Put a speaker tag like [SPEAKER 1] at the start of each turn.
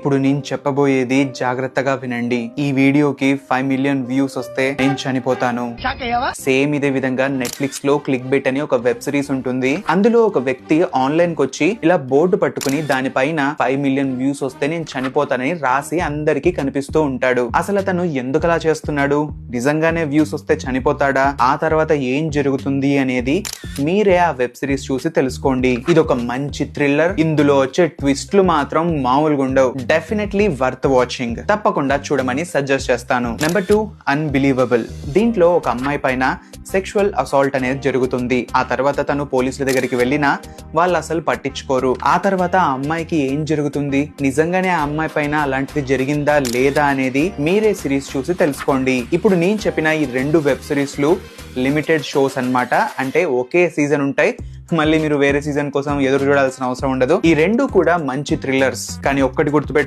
[SPEAKER 1] ఇప్పుడు నేను చెప్పబోయేది జాగ్రత్తగా వినండి. ఈ వీడియోకి 5 మిలియన్ వ్యూస్ వస్తే నేను చనిపోతాను. సేమ్ ఇదే విధంగా నెట్ఫ్లిక్స్ లో క్లిక్ బెట్ అని ఒక వెబ్ సిరీస్ ఉంటుంది. అందులో ఒక వ్యక్తి ఆన్లైన్ కి వచ్చి ఇలా బోర్డు పట్టుకుని దానిపైన 5 మిలియన్ వ్యూస్ వస్తే నేను చనిపోతానని రాసి అందరికి కనిపిస్తూ ఉంటాడు. అసలు అతను ఎందుకు అలా చేస్తున్నాడు? నిజంగానే వ్యూస్ వస్తే చనిపోతాడా? ఆ తర్వాత ఏం జరుగుతుంది అనేది మీరే ఆ వెబ్ సిరీస్ చూసి తెలుసుకోండి. ఇది ఒక మంచి థ్రిల్లర్. ఇందులో వచ్చే ట్విస్ట్లు మాత్రం మామూలుగా ఉండవు. Definitely worth watching. తప్పకుండా చూడమని సజెస్ట్ చేస్తాను. Number 2, unbelievable. దీంట్లో ఒక అమ్మాయి పైన సెక్షువల్ అసాల్ట్ అనేది జరుగుతుంది. ఆ తర్వాత తను పోలీసుల దగ్గరికి వెళ్ళినా వాళ్ళు అసలు పట్టించుకోరు. ఆ తర్వాత ఆ అమ్మాయికి ఏం జరుగుతుంది, నిజంగానే ఆ అమ్మాయి పైన అలాంటిది జరిగిందా లేదా అనేది మీరే సిరీస్ చూసి తెలుసుకోండి. ఇప్పుడు నేను చెప్పిన ఈ 2 వెబ్ సిరీస్లు లిమిటెడ్ షోస్ అన్నమాట. అంటే ఒకే సీజన్ ఉంటాయి. మళ్ళీ మీరు వేరే సీజన్ కోసం ఎదురు చూడాల్సిన అవసరం ఉండదు. ఈ 2 కూడా మంచి థ్రిల్లర్స్. కానీ ఒక్కటి గుర్తుపెట్టు,